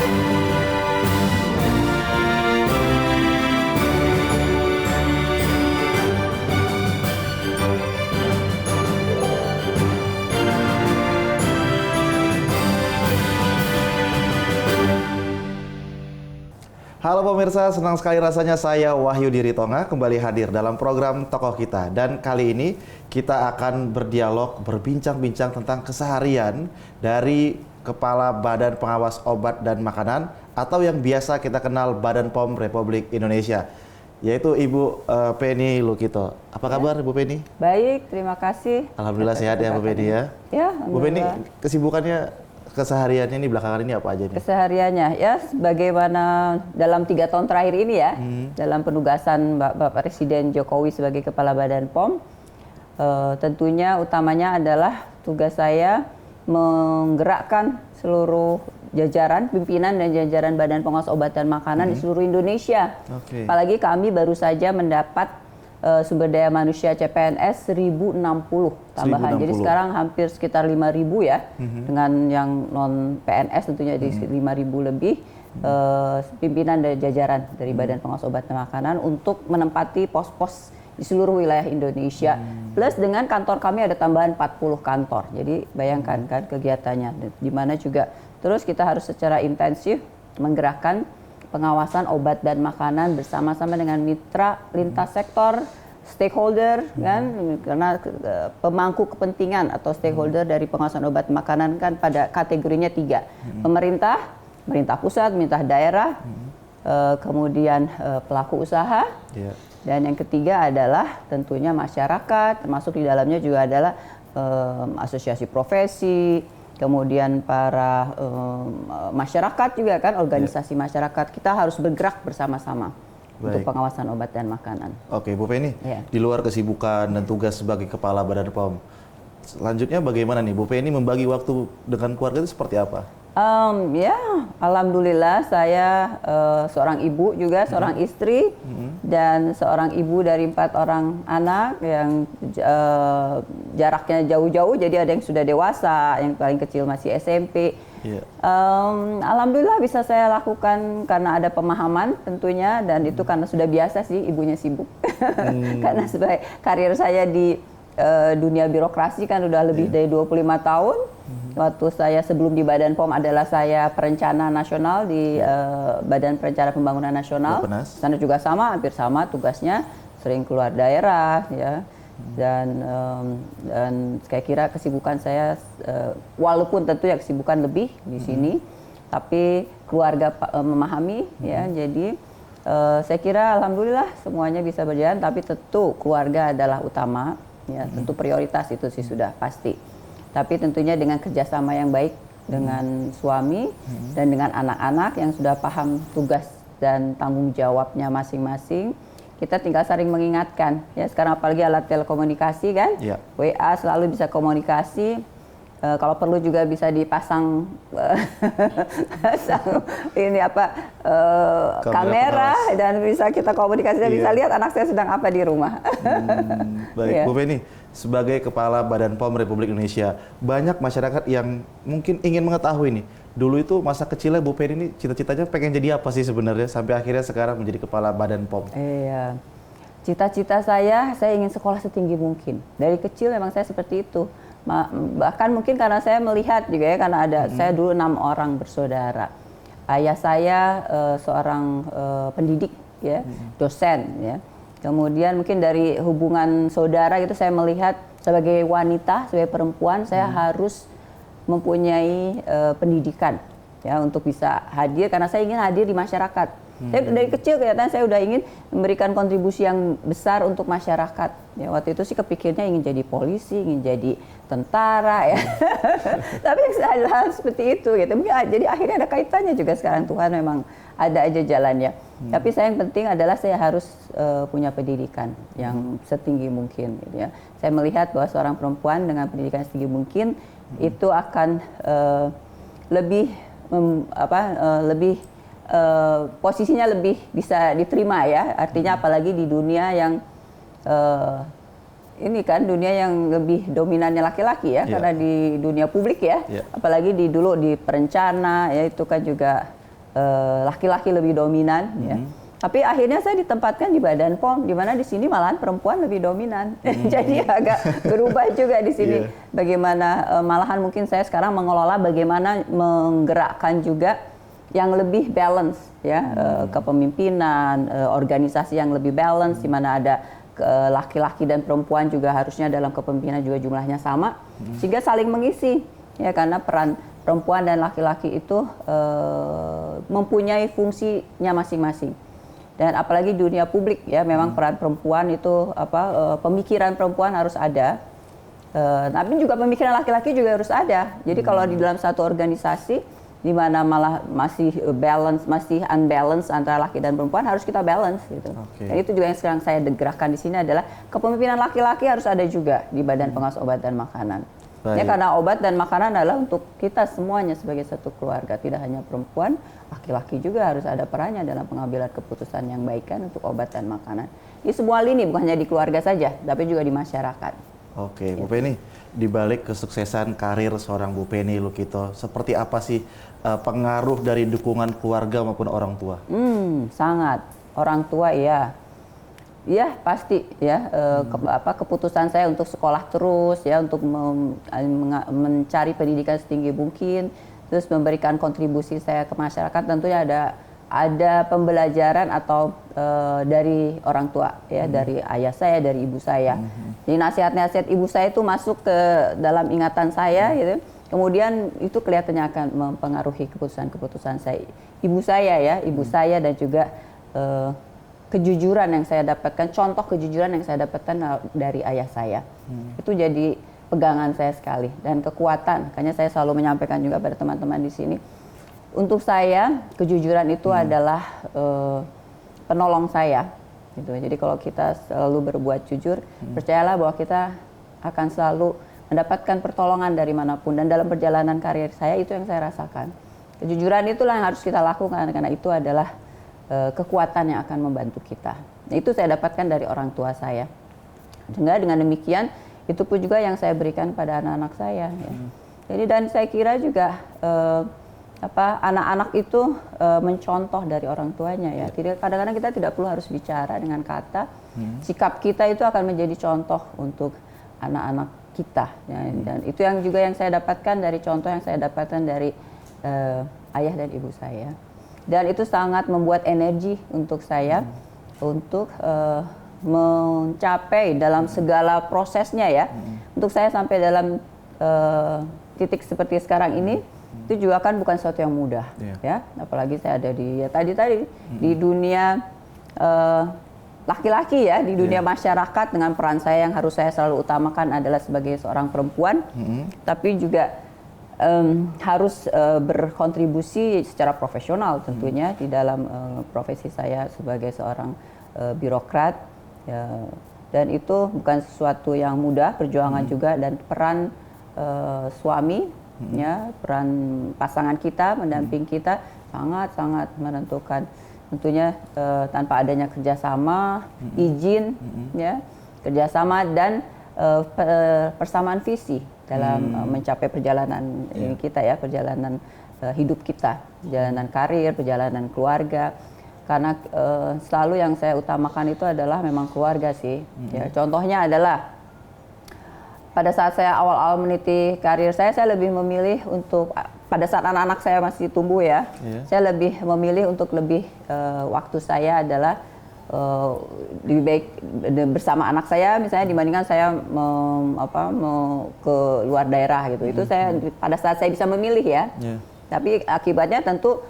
Halo pemirsa, senang sekali rasanya saya Wahyu Diritonga kembali hadir dalam program Tokoh Kita. Dan kali ini kita akan berdialog, berbincang-bincang tentang keseharian dari Kepala Badan Pengawas Obat dan Makanan atau yang biasa kita kenal Badan POM Republik Indonesia, yaitu Ibu Penny Lukito. Apa kabar Ibu Penny? Baik, terima kasih. Alhamdulillah sehat ya Bu Penny ya? Ya, Bu Penny, kesibukannya kesehariannya ini belakangan ini apa aja nih? Kesehariannya ya sebagaimana dalam 3 tahun terakhir ini ya, dalam penugasan Bapak Presiden Jokowi sebagai Kepala Badan POM, tentunya utamanya adalah tugas saya menggerakkan seluruh jajaran, pimpinan dan jajaran Badan Pengawas Obat dan Makanan di seluruh Indonesia. Apalagi kami baru saja mendapat sumber daya manusia CPNS 1060 tambahan. 1060. Jadi sekarang hampir sekitar 5.000 ya, dengan yang non PNS tentunya di 5.000 lebih pimpinan dan jajaran dari Badan Pengawas Obat dan Makanan untuk menempati pos-pos di seluruh wilayah Indonesia. Plus dengan kantor kami ada tambahan 40 kantor. Jadi bayangkan kan kegiatannya, di mana juga terus kita harus secara intensif menggerakkan pengawasan obat dan makanan bersama-sama dengan mitra lintas sektor, stakeholder kan, karena pemangku kepentingan atau stakeholder dari pengawasan obat dan makanan kan pada kategorinya 3, pemerintah pusat, pemerintah daerah, kemudian pelaku usaha, dan yang ketiga adalah tentunya masyarakat, termasuk di dalamnya juga adalah asosiasi profesi, kemudian para masyarakat juga kan, organisasi masyarakat. Kita harus bergerak bersama-sama untuk pengawasan obat dan makanan. Oke, Bu Penny, di luar kesibukan dan tugas sebagai Kepala Badan POM, selanjutnya bagaimana nih Bu Penny membagi waktu dengan keluarga itu seperti apa? Ya, alhamdulillah saya seorang ibu juga, seorang istri, dan seorang ibu dari 4 orang anak yang jaraknya jauh-jauh, jadi ada yang sudah dewasa, yang paling kecil masih SMP. Alhamdulillah bisa saya lakukan karena ada pemahaman tentunya, dan itu karena sudah biasa sih ibunya sibuk. Karena sebagai karir saya di dunia birokrasi kan udah lebih dari 25 tahun. Waktu saya sebelum di Badan POM adalah saya perencana nasional di Badan Perencanaan Pembangunan Nasional. Sana juga sama, hampir sama tugasnya, sering keluar daerah ya. Dan saya kira kesibukan saya, walaupun tentu ya kesibukan lebih di sini, tapi keluarga memahami ya. Jadi saya kira alhamdulillah semuanya bisa berjalan, tapi tentu keluarga adalah utama ya, tentu prioritas itu sih sudah pasti. Tapi tentunya dengan kerjasama yang baik dengan suami dan dengan anak-anak yang sudah paham tugas dan tanggung jawabnya masing-masing, kita tinggal saling mengingatkan ya. Sekarang apalagi alat telekomunikasi kan, WA selalu bisa komunikasi. Kalau perlu juga bisa dipasang ini apa kamera dan bisa kita komunikasi dan bisa lihat anak saya sedang apa di rumah. Baik, Bu Penny, sebagai Kepala Badan POM Republik Indonesia, banyak masyarakat yang mungkin ingin mengetahui nih, dulu itu masa kecilnya Bu Penny ini cita-citanya pengen jadi apa sih sebenarnya sampai akhirnya sekarang menjadi Kepala Badan POM? Iya, cita-cita saya ingin sekolah setinggi mungkin. Dari kecil memang saya seperti itu. Bahkan mungkin karena saya melihat juga ya, karena ada saya dulu 6 orang bersaudara. Ayah saya seorang pendidik ya, dosen ya. Kemudian mungkin dari hubungan saudara gitu saya melihat sebagai wanita, sebagai perempuan saya harus mempunyai pendidikan ya untuk bisa hadir, karena saya ingin hadir di masyarakat. Saya dari kecil kelihatan saya udah ingin memberikan kontribusi yang besar untuk masyarakat. Ya, waktu itu sih kepikirnya ingin jadi polisi, ingin jadi tentara ya. Tapi hal seperti itu gitu. Mungkin jadi akhirnya ada kaitannya juga sekarang, Tuhan memang ada aja jalannya. Tapi saya yang penting adalah saya harus punya pendidikan yang setinggi mungkin gitu ya. Saya melihat bahwa seorang perempuan dengan pendidikan setinggi mungkin itu akan lebih posisinya lebih bisa diterima ya, artinya apalagi di dunia yang ini kan dunia yang lebih dominannya laki-laki ya, karena di dunia publik ya, apalagi dulu di perencana ya itu kan juga laki-laki lebih dominan ya. Tapi akhirnya saya ditempatkan di Badan POM, di mana di sini malahan perempuan lebih dominan. Jadi agak berubah juga di sini. Bagaimana malahan mungkin saya sekarang mengelola bagaimana menggerakkan juga yang lebih balance ya, kepemimpinan, organisasi yang lebih balance, di mana ada laki-laki dan perempuan juga harusnya dalam kepemimpinan juga jumlahnya sama, sehingga saling mengisi ya, karena peran perempuan dan laki-laki itu mempunyai fungsinya masing-masing. Dan apalagi dunia publik ya, memang peran perempuan itu pemikiran perempuan harus ada, tapi juga pemikiran laki-laki juga harus ada. Jadi kalau di dalam satu organisasi di mana malah masih unbalance antara laki dan perempuan, harus kita balance gitu. Dan itu juga yang sekarang saya gerakkan di sini adalah kepemimpinan laki-laki harus ada juga di Badan Pengawas Obat dan Makanan. Ya, karena obat dan makanan adalah untuk kita semuanya sebagai satu keluarga, tidak hanya perempuan, laki-laki juga harus ada perannya dalam pengambilan keputusan yang baik kan untuk obat dan makanan. Di semua lini, bukan hanya di keluarga saja, tapi juga di masyarakat. Oke, Bu Penny, di balik kesuksesan karir seorang Bu Penny Lukito, seperti apa sih pengaruh dari dukungan keluarga maupun orang tua? Sangat. Orang tua ya. Iya pasti ya, keputusan saya untuk sekolah terus ya, untuk mencari pendidikan setinggi mungkin, terus memberikan kontribusi saya ke masyarakat, tentunya ada pembelajaran atau dari orang tua ya, dari ayah saya, dari ibu saya. Jadi nasihat-nasihat ibu saya itu masuk ke dalam ingatan saya gitu. Kemudian itu kelihatannya akan mempengaruhi keputusan-keputusan saya. Ibu saya dan juga kejujuran yang saya dapatkan, contoh kejujuran yang saya dapatkan dari ayah saya. Itu jadi pegangan saya sekali, dan kekuatan. Makanya saya selalu menyampaikan juga pada teman-teman di sini. Untuk saya, kejujuran itu adalah penolong saya. Gitu. Jadi kalau kita selalu berbuat jujur, percayalah bahwa kita akan selalu mendapatkan pertolongan dari manapun. Dan dalam perjalanan karir saya, itu yang saya rasakan. Kejujuran itulah yang harus kita lakukan, karena itu adalah kekuatan yang akan membantu kita. Nah, itu saya dapatkan dari orang tua saya. Sehingga dengan demikian, itu pun juga yang saya berikan pada anak-anak saya. Ya. Jadi dan saya kira juga anak-anak itu mencontoh dari orang tuanya ya. Kadang-kadang kita tidak perlu harus bicara dengan kata. Sikap kita itu akan menjadi contoh untuk anak-anak kita. Ya. Dan itu yang juga yang saya dapatkan dari contoh yang saya dapatkan dari ayah dan ibu saya. Dan itu sangat membuat energi untuk saya untuk mencapai dalam segala prosesnya ya. Untuk saya sampai dalam titik seperti sekarang ini, itu juga kan bukan sesuatu yang mudah ya. Apalagi saya ada di di dunia laki-laki ya, di dunia masyarakat, dengan peran saya yang harus saya selalu utamakan adalah sebagai seorang perempuan, tapi juga harus berkontribusi secara profesional tentunya di dalam profesi saya sebagai seorang birokrat ya. Dan itu bukan sesuatu yang mudah, perjuangan juga, dan peran suami ya, peran pasangan kita mendamping kita sangat-sangat menentukan. Tentunya tanpa adanya kerjasama, izin ya, kerjasama dan persamaan visi dalam mencapai perjalanan kita ya, perjalanan hidup kita, perjalanan karir, perjalanan keluarga. Karena selalu yang saya utamakan itu adalah memang keluarga sih. Ya, contohnya adalah pada saat saya awal-awal meniti karir saya lebih memilih untuk pada saat anak-anak saya masih tumbuh ya, saya lebih memilih untuk lebih waktu saya adalah lebih baik bersama anak saya misalnya dibandingkan saya ke luar daerah gitu. Itu saya pada saat saya bisa memilih ya. Tapi akibatnya tentu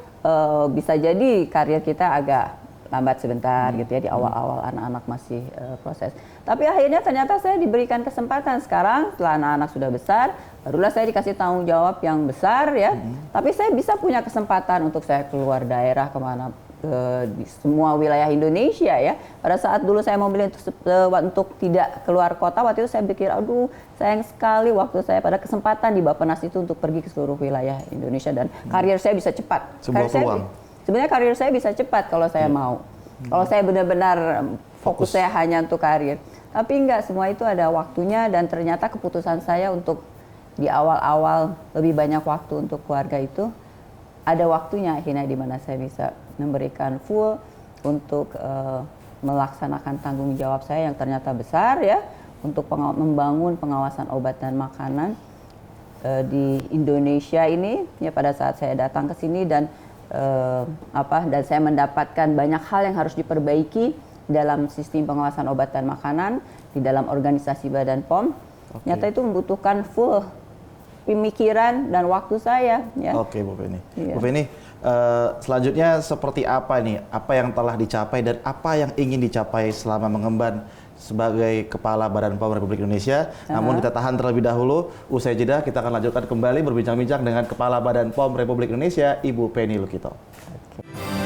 bisa jadi karir kita agak lambat sebentar gitu ya, di awal-awal anak-anak masih proses. Tapi akhirnya ternyata saya diberikan kesempatan sekarang setelah anak-anak sudah besar, barulah saya dikasih tanggung jawab yang besar ya. Tapi saya bisa punya kesempatan untuk saya keluar daerah kemana, di semua wilayah Indonesia ya. Pada saat dulu saya memilih untuk tidak keluar kota, waktu itu saya pikir, aduh sayang sekali waktu saya pada kesempatan di Bappenas itu untuk pergi ke seluruh wilayah Indonesia, dan karir saya bisa cepat. Sebenarnya karir saya bisa cepat kalau saya mau. Kalau saya benar-benar fokus saya hanya untuk karir. Tapi enggak, semua itu ada waktunya, dan ternyata keputusan saya untuk di awal-awal lebih banyak waktu untuk keluarga itu ada waktunya akhirnya di mana saya bisa memberikan full untuk melaksanakan tanggung jawab saya yang ternyata besar ya, untuk membangun pengawasan obat dan makanan di Indonesia ini ya. Pada saat saya datang ke sini dan dan saya mendapatkan banyak hal yang harus diperbaiki dalam sistem pengawasan obat dan makanan di dalam organisasi Badan POM. Nyata itu membutuhkan full pemikiran dan waktu saya ya. Oke, Bu Feni. Iya. Bu Feni, selanjutnya seperti apa nih? Apa yang telah dicapai dan apa yang ingin dicapai selama mengemban sebagai Kepala Badan POM Republik Indonesia? Namun kita tahan terlebih dahulu. Usai jeda kita akan lanjutkan kembali berbincang-bincang dengan Kepala Badan POM Republik Indonesia, Ibu Penny Lukito. Oke.